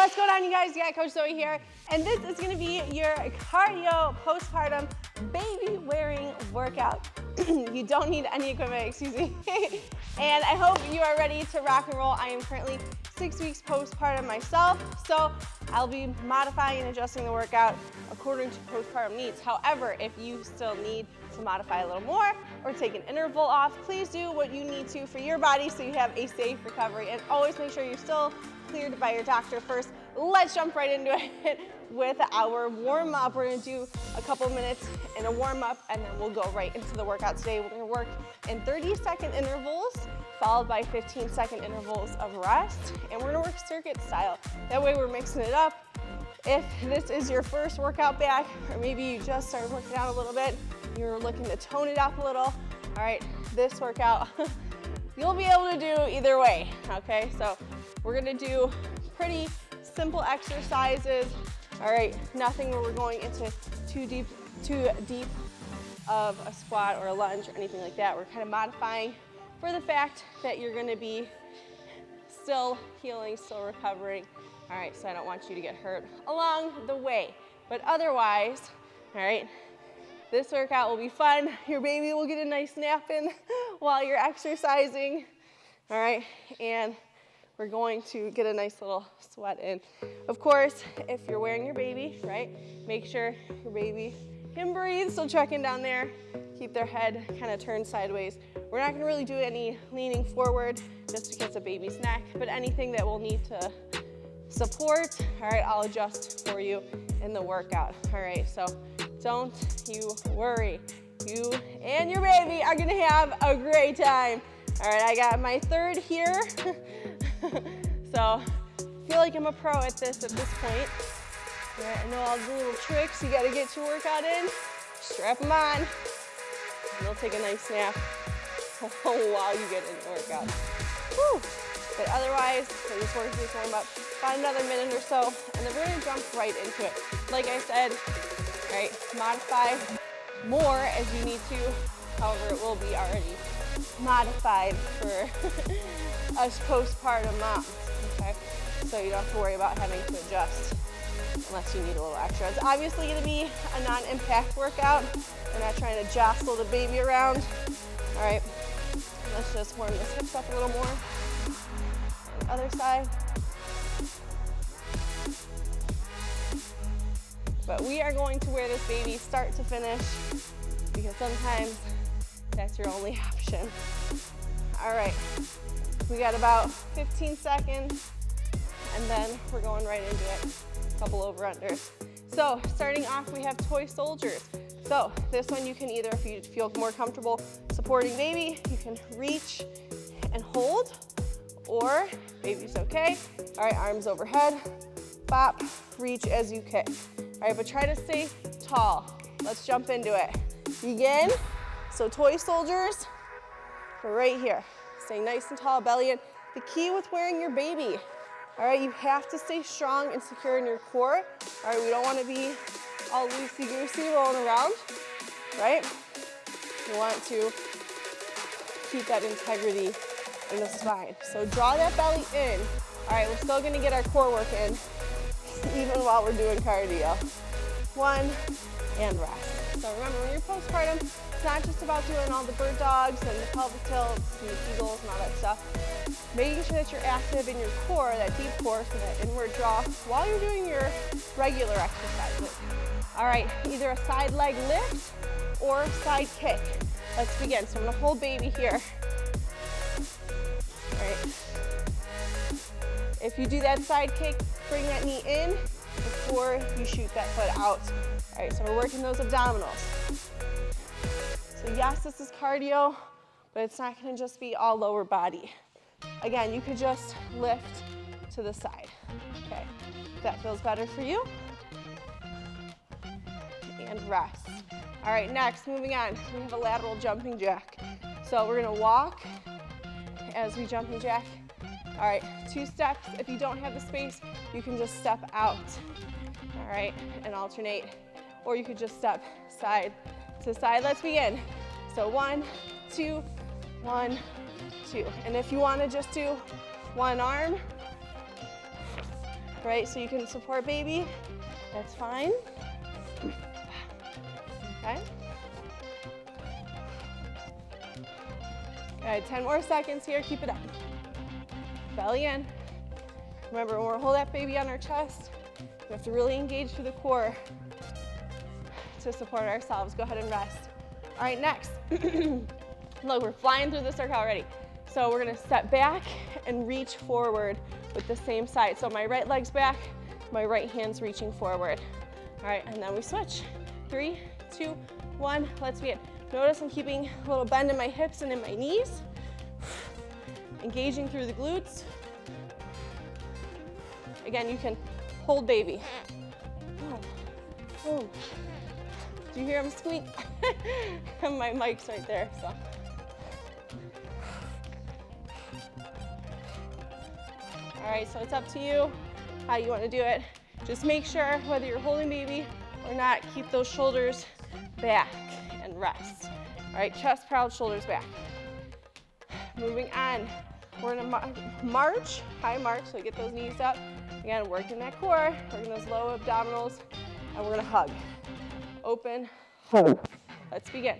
what's going on, you guys? Yeah, Coach Zoe here, and this is gonna be your cardio postpartum baby wearing workout. You don't need any equipment, excuse me. And I hope you are ready to rock and roll. I am currently 6 weeks postpartum myself, so I'll be modifying and adjusting the workout according to postpartum needs. However, if you still need to modify a little more or take an interval off, please do what you need to for your body so you have a safe recovery. And always make sure you're still cleared by your doctor first. Let's jump right into it with our warm up. We're gonna do a couple minutes in a warm up and then we'll go right into the workout today. We're gonna work in 30-second intervals followed by 15-second intervals of rest. And we're gonna work circuit style. That way we're mixing it up. If this is your first workout back, or maybe you just started working out a little bit, you're looking to tone it up a little, all right, this workout, you'll be able to do either way, okay? So we're gonna do pretty simple exercises, all right? Nothing where we're going into too deep of a squat or a lunge or anything like that. We're kind of modifying for the fact that you're gonna be still healing, still recovering. All right, so I don't want you to get hurt along the way. But otherwise, all right, this workout will be fun. Your baby will get a nice nap in while you're exercising, all right? And we're going to get a nice little sweat in. Of course, if you're wearing your baby, right, make sure your baby can breathe. So check in down there, keep their head kind of turned sideways. We're not gonna really do any leaning forward just because of baby's neck, but anything that we'll need to support, all right, I'll adjust for you in the workout, all right? So don't you worry. You and your baby are gonna have a great time. All right, I got my third here. So I feel like I'm a pro at this point. All right, I know all the little tricks you gotta get your workout in. Strap them on, and they'll take a nice nap while you get in the workout. Whew. But otherwise, we're just working this warm up about another minute or so, and then we're gonna jump right into it. Like I said, all right, modify more as you need to. However, it will be already modified for us postpartum moms, okay? So you don't have to worry about having to adjust unless you need a little extra. It's obviously gonna be a non-impact workout. We're not trying to jostle the baby around. All right, let's just warm this hips up a little more. And other side. But we are going to wear this baby start to finish because sometimes that's your only option. All right, we got about 15 seconds and then we're going right into it. A couple over-unders. So starting off, we have toy soldiers. So this one you can either, if you feel more comfortable supporting baby, you can reach and hold, or baby's okay. All right, arms overhead, bop, reach as you kick. All right, but try to stay tall. Let's jump into it. Begin. So toy soldiers, we're right here. Stay nice and tall, belly in. The key with wearing your baby, all right, you have to stay strong and secure in your core. All right, we don't want to be all loosey-goosey rolling around, right? You want to keep that integrity in the spine. So draw that belly in. All right, we're still gonna get our core work in even while we're doing cardio. 1, and rest. So remember, when you're postpartum, it's not just about doing all the bird dogs and the pelvic tilts and the kegels and all that stuff. Making sure that you're active in your core, that deep core, so that inward draw, while you're doing your regular exercises. All right, either a side leg lift or a side kick. Let's begin. So I'm gonna hold baby here. All right. If you do that side kick, bring that knee in before you shoot that foot out. All right, so we're working those abdominals. So yes, this is cardio, but it's not gonna just be all lower body. Again, you could just lift to the side, okay? If that feels better for you. And rest. All right, next, moving on, we have a lateral jumping jack. So we're gonna walk as we jumping jack. All right, 2 steps. If you don't have the space, you can just step out, all right, and alternate. Or you could just step side to side. Let's begin. So 1, 2, 1, 2. And if you want to just do one arm, right? So you can support baby, that's fine. Okay. Good, 10 more seconds here, keep it up. Belly in. Remember, when we hold that baby on our chest, we have to really engage through the core to support ourselves. Go ahead and rest. All right, next. Look, we're flying through the circle already. So we're gonna step back and reach forward with the same side. So my right leg's back, my right hand's reaching forward. All right, and then we switch. 3, 2, 1, let's begin. Notice I'm keeping a little bend in my hips and in my knees. Engaging through the glutes. Again, you can hold baby. Boom, boom. Do you hear him squeak? My mic's right there, so. All right, so it's up to you how you want to do it. Just make sure whether you're holding baby or not, keep those shoulders back and rest. All right, chest proud, shoulders back. Moving on, we're gonna march, high march, so get those knees up. Again, working that core, working those low abdominals, and we're gonna hug. Open, hug. Let's begin.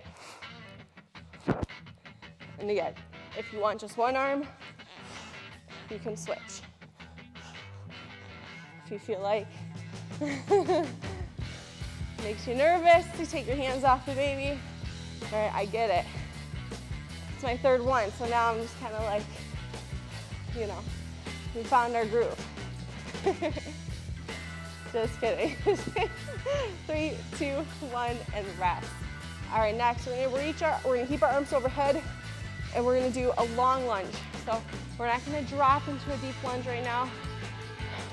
And again, if you want just one arm, you can switch. If you feel like makes you nervous to take your hands off the baby, all right, I get it. It's my third one, so now I'm just kind of like, you know, we found our groove. Just kidding. 3, 2, 1, and rest. All right, next we're gonna keep our arms overhead, and we're gonna do a long lunge. So we're not gonna drop into a deep lunge right now.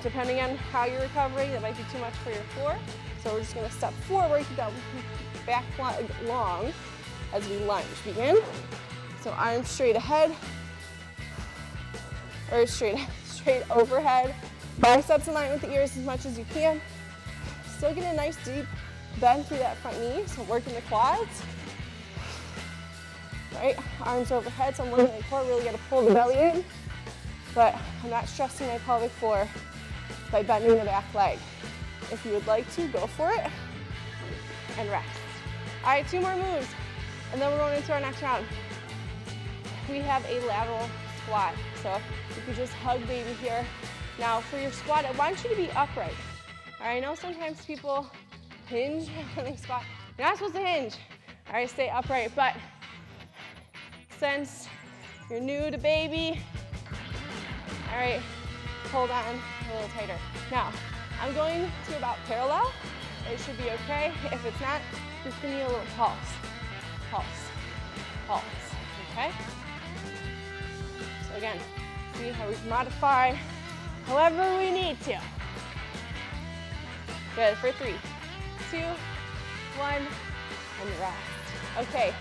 Depending on how you're recovering, that might be too much for your core. So we're just gonna step forward, keep that back leg long as we lunge. Begin. So arms straight ahead, or straight overhead. Biceps in line with the ears as much as you can. Still get a nice deep bend through that front knee, so working the quads. Right, arms overhead, so I'm working the core, really gotta pull the belly in, but I'm not stressing my pelvic floor by bending the back leg. If you would like to, go for it, and rest. All right, 2 more moves, and then we're going into our next round. We have a lateral squat, so you could just hug baby here. Now for your squat, I want you to be upright. All right, I know sometimes people hinge when they squat. You're not supposed to hinge. All right, stay upright, but since you're new to baby, all right, hold on a little tighter. Now, I'm going to about parallel. It should be okay. If it's not, just give me a little pulse. Pulse, pulse, okay? So again, see how we can modify however we need to. Good, for 3, 2, 1, and rest. Okay,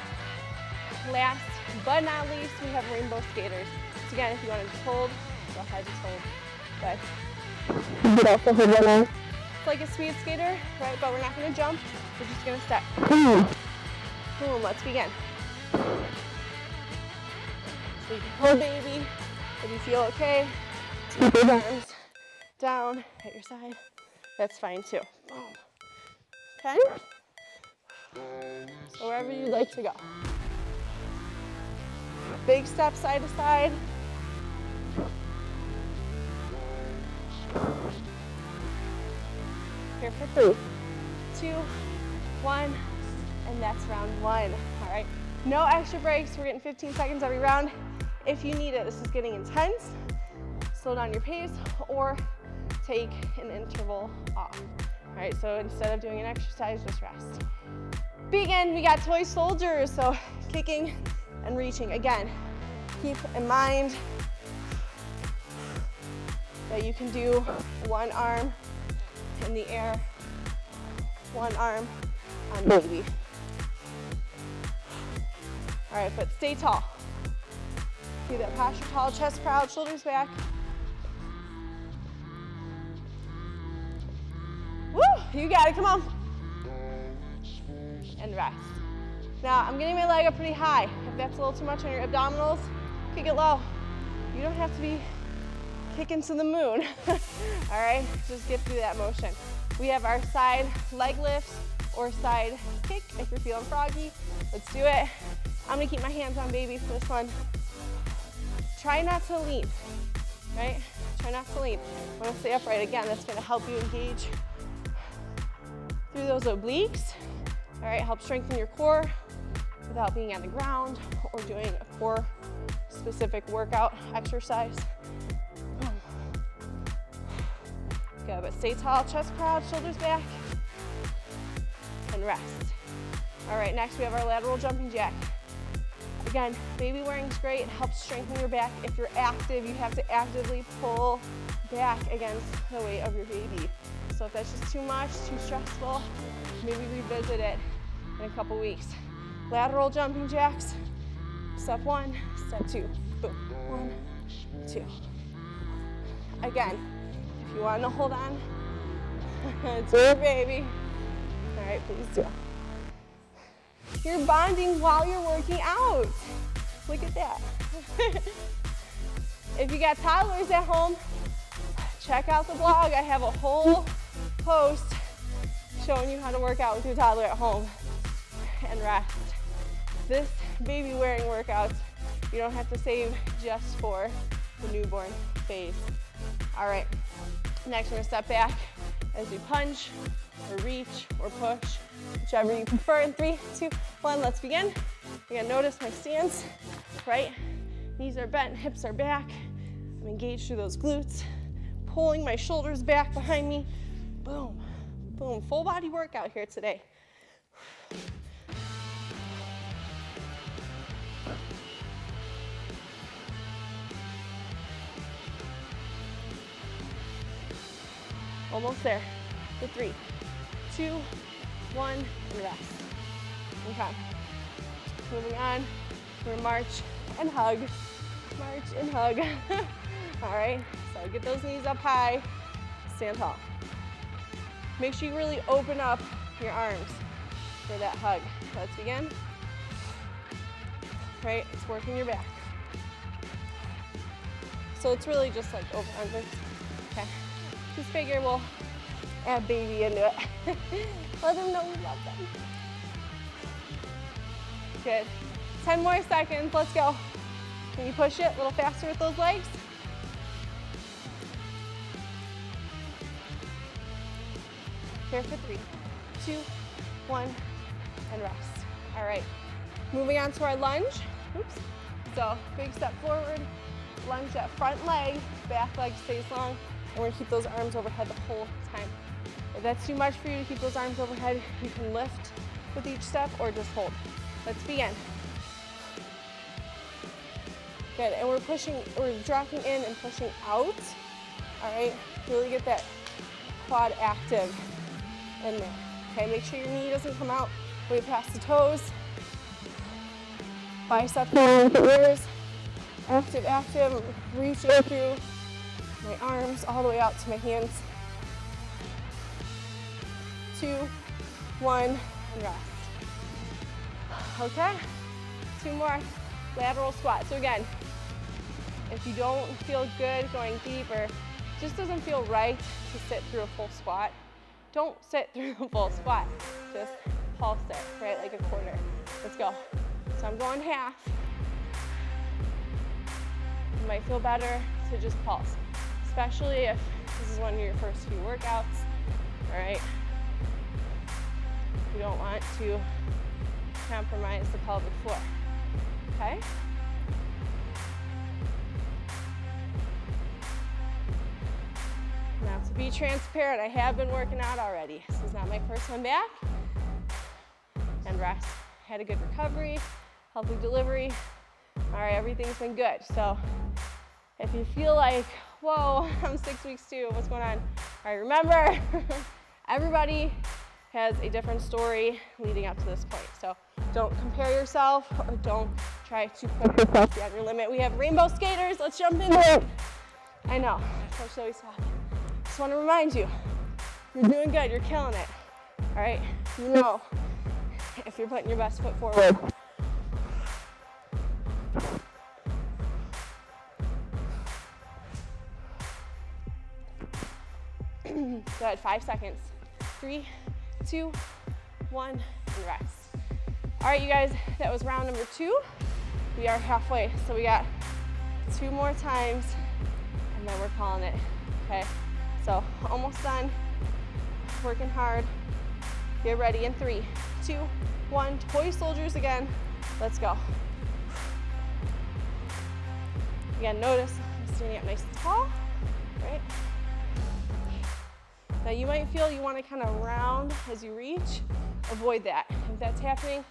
last but not least, we have rainbow skaters. So again, if you want to just hold, go ahead, just hold. Good. Get off the hood right now. It's like a speed skater, right? But we're not going to jump. We're just going to step. Boom. Boom, let's begin. So you can hold baby. If you feel okay, keep your arms down at your side. That's fine too. Boom. Okay? So wherever you'd like to go. Big step side to side. Here for 3, 2, 1, and that's round 1. All right, no extra breaks. We're getting 15 seconds every round. If you need it, this is getting intense. Slow down your pace or take an interval off. All right, so instead of doing an exercise, just rest. Begin, we got toy soldiers, so kicking and reaching. Again, keep in mind that you can do one arm in the air, one arm on baby. All right, but stay tall. Keep that posture tall, chest proud, shoulders back. Woo, you got it, come on. And rest. Now, I'm getting my leg up pretty high. If that's a little too much on your abdominals, kick it low. You don't have to be kicking to the moon. All right, just get through that motion. We have our side leg lifts or side kick if you're feeling froggy. Let's do it. I'm gonna keep my hands on baby for this one. Try not to lean, right? Try not to lean. I wanna stay upright again. That's gonna help you engage through those obliques. All right, help strengthen your core without being on the ground or doing a core specific workout exercise. Good, but stay tall, chest proud, shoulders back, and rest. All right, next we have our lateral jumping jack. Again, baby wearing is great, it helps strengthen your back. If you're active, you have to actively pull back against the weight of your baby. So if that's just too much, too stressful, maybe revisit it in a couple weeks. Lateral jumping jacks, step 1, step 2, boom, 1, 2. Again, if you want to hold on to your baby, all right, please do. You're bonding while you're working out. Look at that. If you got toddlers at home, check out the blog. I have a whole post showing you how to work out with your toddler at home and rest. This baby wearing workouts, you don't have to save just for the newborn phase. All right, next we're gonna step back as we punch or reach or push, whichever you prefer. In 3, 2, 1, let's begin. Again, notice my stance, right? Knees are bent, hips are back. I'm engaged through those glutes, pulling my shoulders back behind me. Boom, boom, full body workout here today. Almost there. For 3, 2, 1, and rest. Okay. Moving on. We're march and hug. March and hug. All right. So get those knees up high. Stand tall. Make sure you really open up your arms for that hug. Let's begin. Right. It's working your back. So it's really just like over under. Okay. Just figure we'll add baby into it. Let them know we love them. Good. 10 more seconds, let's go. Can you push it a little faster with those legs? Here for 3, 2, 1, and rest. All right, moving on to our lunge. Oops. So big step forward, lunge that front leg, back leg stays long, and we're gonna keep those arms overhead the whole time. If that's too much for you to keep those arms overhead, you can lift with each step or just hold. Let's begin. Good, and we're dropping in and pushing out. All right, really get that quad active in there. Okay, make sure your knee doesn't come out way past the toes. Bicep with the ears. Active, active, reaching through my arms all the way out to my hands. 2, 1, and rest. Okay, 2 more. Lateral squat. So again, if you don't feel good going deep or just doesn't feel right to sit through a full squat, don't sit through a full squat. Just pulse it, right, like a quarter. Let's go. So I'm going half. You might feel better to just pulse, especially if this is one of your first few workouts, all right? You don't want to compromise the pelvic floor, okay? Now to be transparent, I have been working out already. This is not my first one back. And rest. Had a good recovery, healthy delivery. All right, everything's been good. So if you feel like, whoa, I'm 6 weeks too, what's going on? All right, remember, everybody has a different story leading up to this point. So don't compare yourself or don't try to put yourself beyond your limit. We have rainbow skaters, let's jump into it. I know, so always soft. Just want to remind you, you're doing good, you're killing it. All right, you know if you're putting your best foot forward. Good, 5 seconds. 3, 2, 1, and rest. All right, you guys, that was round number 2. We are halfway, so we got 2 more times, and then we're calling it, okay? So almost done, working hard. Get ready in 3, 2, 1, toy soldiers again. Let's go. Again, notice I'm standing up nice and tall, right? Now you might feel you want to kind of round as you reach. Avoid that. If that's happening,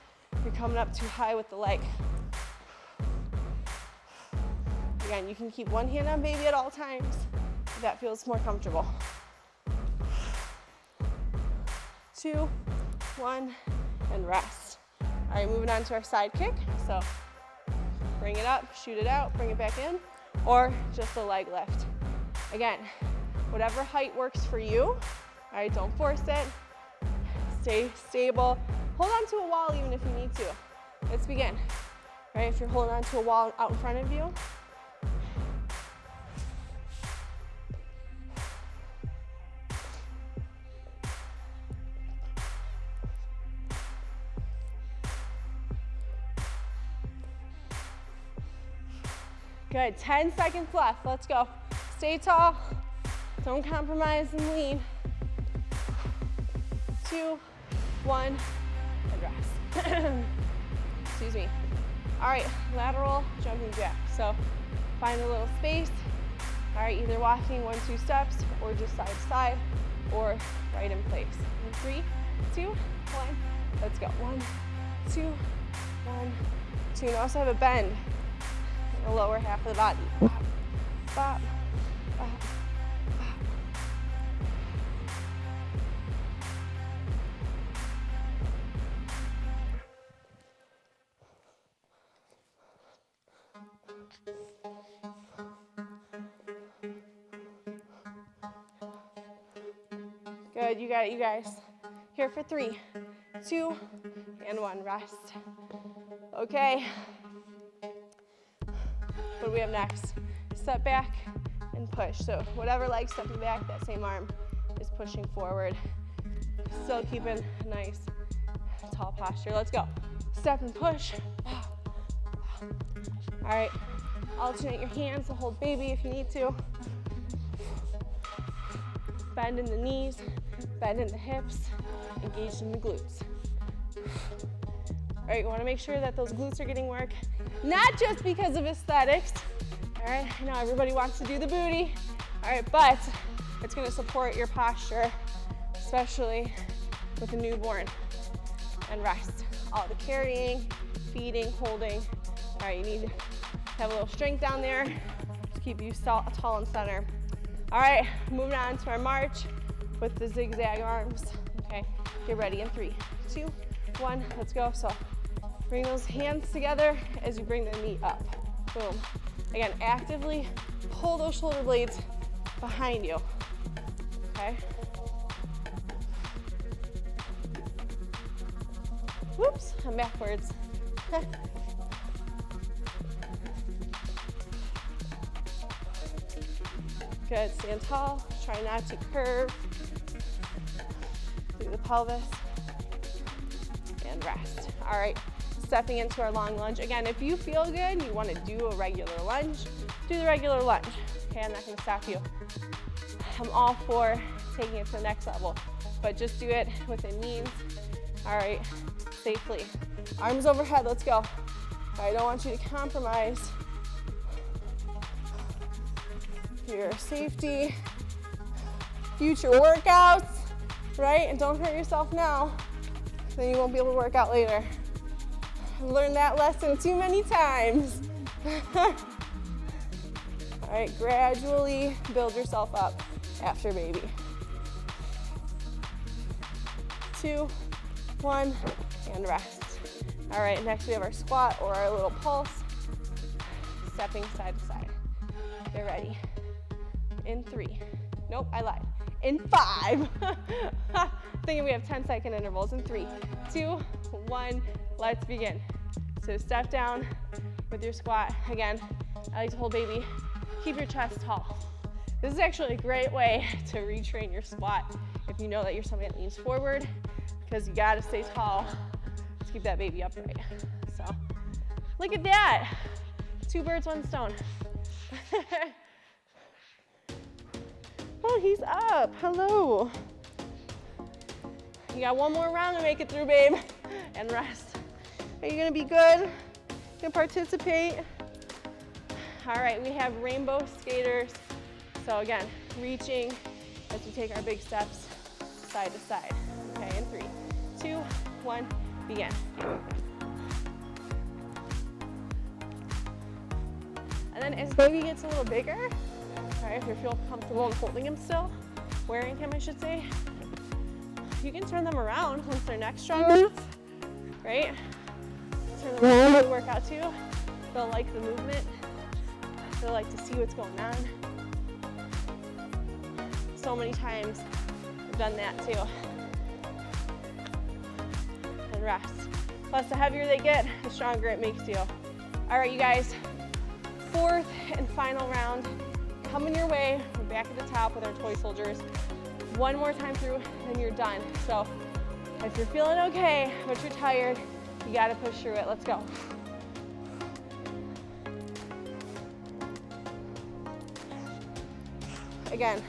you're coming up too high with the leg. Again, you can keep one hand on baby at all times if that feels more comfortable. 2, 1, and rest. All right, moving on to our side kick. So bring it up, shoot it out, bring it back in, or just a leg lift. Again, whatever height works for you. All right, don't force it. Stay stable. Hold on to a wall even if you need to. Let's begin. All right, if you're holding on to a wall out in front of you, good, 10 seconds left, let's go. Stay tall, don't compromise and lean. 2, 1, and rest. Excuse me. All right, lateral jumping jack. So find a little space. All right, either walking 1, 2 steps, or just side to side, or right in place. In 3, 2, 1, let's go. 1, 2, 1, 2. And also have a bend in the lower half of the body. Bop, bop, bop. Good, you got it, you guys. Here for 3, 2, and 1, rest. Okay. What do we have next? Step back and push. So whatever leg stepping back, that same arm is pushing forward. Still keeping a nice tall posture. Let's go. Step and push. All right, alternate your hands to hold baby if you need to. Bend in the knees, bend in the hips, engage in the glutes. All right, you wanna make sure that those glutes are getting work, not just because of aesthetics. All right, I know everybody wants to do the booty. All right, but it's gonna support your posture, especially with a newborn. And rest. All the carrying, feeding, holding. All right, you need to have a little strength down there to keep you tall and center. All right, moving on to our march with the zigzag arms. Okay, get ready in 3, 2, 1, let's go. So bring those hands together as you bring the knee up. Boom. Again, actively pull those shoulder blades behind you. Okay. Whoops, I'm backwards. Good, stand tall, try not to curve through the pelvis, and rest. All right, stepping into our long lunge. Again, if you feel good and you wanna do a regular lunge, do the regular lunge. Okay, I'm not gonna stop you. I'm all for taking it to the next level, but just do it within means. All right, safely. Arms overhead, let's go. I don't want you to compromise your safety, future workouts, right? And don't hurt yourself now, then you won't be able to work out later. I've learned that lesson too many times. All right, gradually build yourself up after baby. 2, 1, and rest. All right, next we have our squat or our little pulse, stepping side to side. Get ready. In 3, nope, I lied. In 5, thinking we have 10-second intervals. In 3, 2, 1, let's begin. So step down with your squat. Again, I like to hold baby. Keep your chest tall. This is actually a great way to retrain your squat if you know that you're somebody that leans forward, because you gotta stay tall to keep that baby upright. So, look at that. 2 birds, 1 stone. Oh, he's up. Hello. You got 1 more round to make it through, babe, and rest. Are you gonna be good? Gonna participate? All right, we have rainbow skaters. So again, reaching as we take our big steps side to side. Okay, in 3, 2, 1, begin. And then as baby gets a little bigger, all right, if you feel comfortable in holding him still, wearing him, I should say, you can turn them around once their neck's strong enough, right? Turn them around and work out too. They'll like the movement. They'll like to see what's going on. So many times I've done that too. And rest. Plus, the heavier they get, the stronger it makes you. All right, you guys, 4th and final round coming your way. We're back at the top with our toy soldiers. 1 more time through, and you're done. So if you're feeling okay, but you're tired, you gotta push through it. Let's go. Again,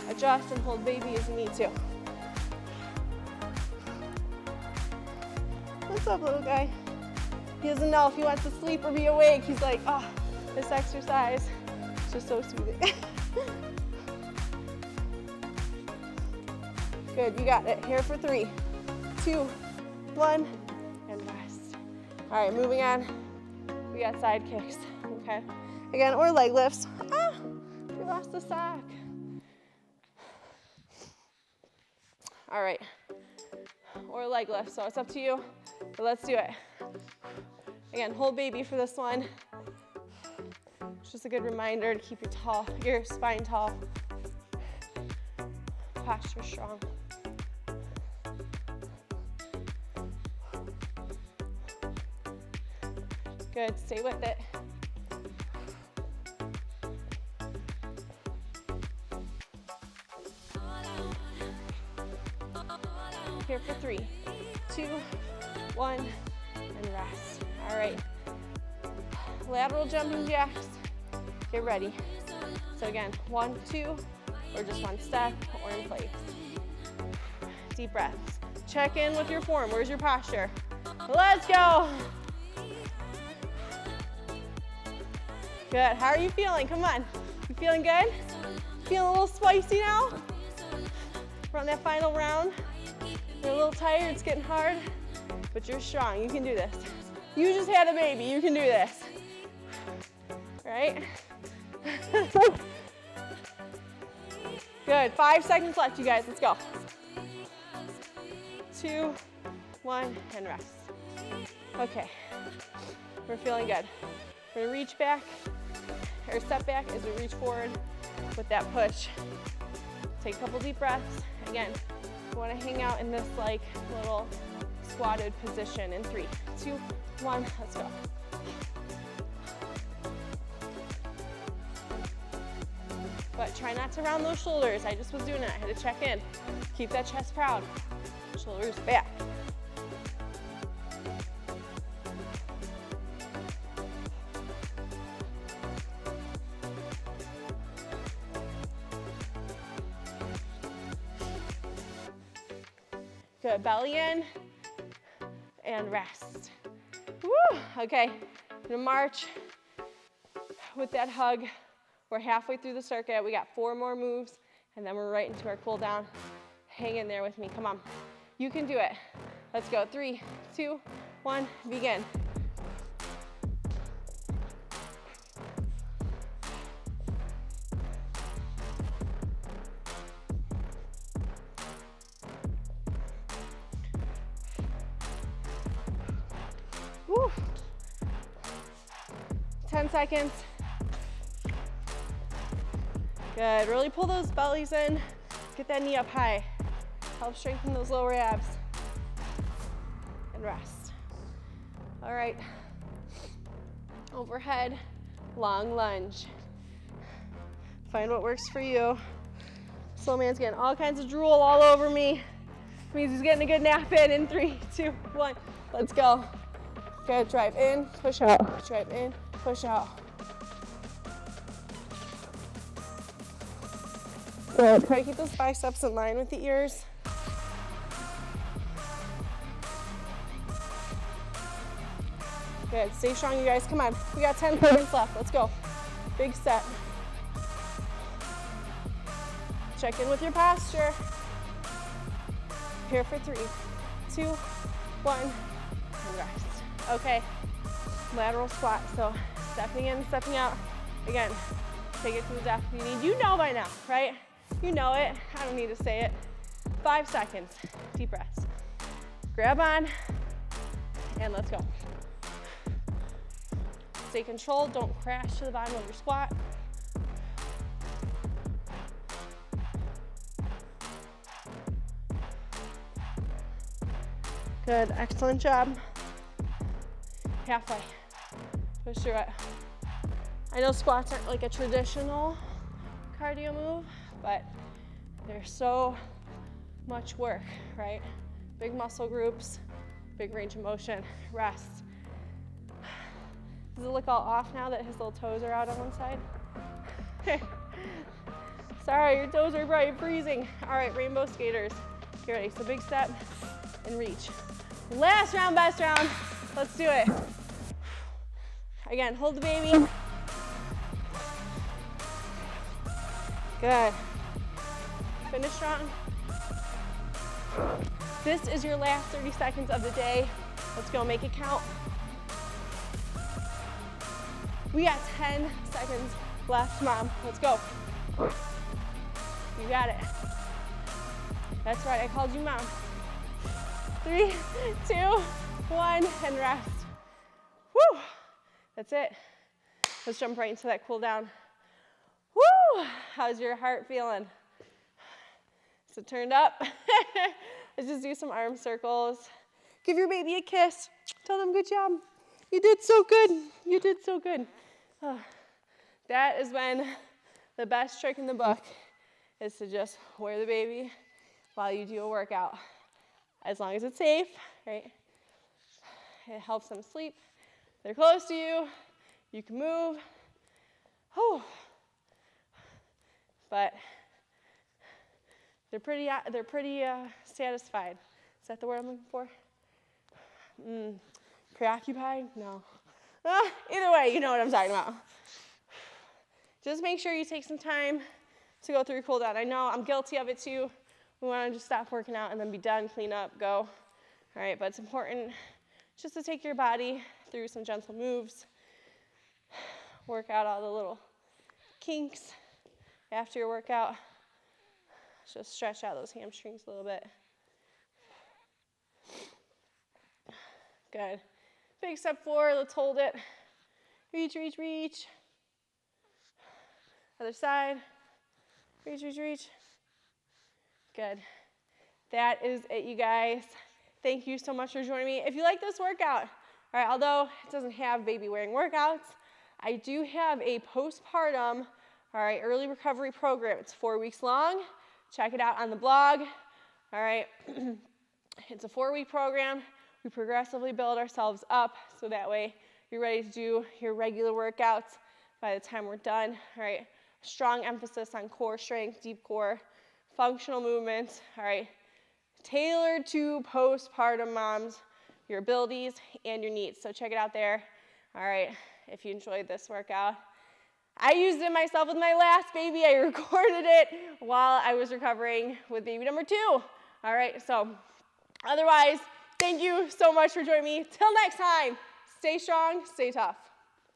adjust and hold baby as you need to. What's up, little guy? He doesn't know if he wants to sleep or be awake. He's like, oh, this exercise is just so soothing. Good, you got it. Here for 3, 2, 1, and rest. All right, moving on. We got side kicks, okay? Again, or leg lifts. Ah, we lost the sock. All right, or leg lift, so it's up to you, but let's do it. Again, hold baby for this one. It's just a good reminder to keep your spine tall, posture strong. Good, stay with it. Here for 3, 2, 1, and rest. All right, lateral jumping jacks, get ready. So again, 1, 2, or just 1 step, or in place. Deep breaths. Check in with your form. Where's your posture? Let's go. Good, how are you feeling? Come on, you feeling good? Feeling a little spicy now? We're on that final round. You're a little tired, it's getting hard, but you're strong, you can do this. You just had a baby, you can do this. Right? Good, 5 seconds left, you guys, let's go. 2, 1, and rest. Okay, we're feeling good. We're gonna reach back, or step back as we reach forward with that push. Take a couple deep breaths. Again, you wanna hang out in this like little squatted position in 3, 2, 1, let's go. But try not to round those shoulders. I just was doing it, I had to check in. Keep that chest proud. Shoulders back. Good, belly in and rest. Woo, okay, I'm gonna march with that hug. We're halfway through the circuit. We got 4 more moves and then we're right into our cool down. Hang in there with me, come on. You can do it. Let's go, 3, 2, 1, begin. Woo. 10 seconds. Good, really pull those bellies in. Get that knee up high. Help strengthen those lower abs. And rest. All right. Overhead, long lunge. Find what works for you. Slow man's getting all kinds of drool all over me. Means he's getting a good nap in 3, 2, 1. Let's go. Good, drive in, push out. Drive in, push out. Good, try to keep those biceps in line with the ears. Good, stay strong you guys, come on. We got 10 seconds left, let's go. Big set. Check in with your posture. Here for 3, 2, 1, and rest. Okay, lateral squat, so stepping in, stepping out. Again, take it to the depth you need. You know by now, right? You know it, I don't need to say it. 5 seconds, deep breaths. Grab on, and let's go. Stay controlled, don't crash to the bottom of your squat. Good, excellent job. Halfway, push through it. I know squats aren't like a traditional cardio move, but they're so much work, right? Big muscle groups, big range of motion, rest. Does it look all off now that his little toes are out on one side? Sorry, your toes are probably freezing. All right, rainbow skaters, get ready. So big step and reach. Last round, best round. Let's do it. Again, hold the baby. Good. Finish strong. This is your last 30 seconds of the day. Let's go, make it count. We got 10 seconds left, Mom. Let's go. You got it. That's right, I called you Mom. 3, 2, 1, and rest. Woo! That's it. Let's jump right into that cool down. Woo! How's your heart feeling? Is it turned up? Let's just do some arm circles. Give your baby a kiss. Tell them good job. You did so good. You did so good. Oh, that is when the best trick in the book is to just wear the baby while you do a workout. As long as it's safe, right? It helps them sleep. They're close to you. You can move. Oh. But they're pretty satisfied. Is that the word I'm looking for? Preoccupied? No. Either way, you know what I'm talking about. Just make sure you take some time to go through your cool down. I know I'm guilty of it too. We want to just stop working out and then be done, clean up, go. All right, but it's important just to take your body through some gentle moves. Work out all the little kinks after your workout. Just stretch out those hamstrings a little bit. Good. Big step forward, let's hold it. Reach, reach, reach. Other side. Reach, reach, reach. Good. That is it, you guys. Thank you so much for joining me. If you like this workout, all right, although it doesn't have baby wearing workouts, I do have a postpartum, all right, early recovery program. It's 4 weeks long. Check it out on the blog. All right. It's a 4-week program. We progressively build ourselves up so that way you're ready to do your regular workouts by the time we're done. All right. Strong emphasis on core strength, deep core, functional movements. All right. Tailored to postpartum moms, your abilities and your needs. So check it out there. All right. If you enjoyed this workout. I used it myself with my last baby. I recorded it while I was recovering with baby number 2. All right. So otherwise, thank you so much for joining me. Till next time, stay strong, stay tough.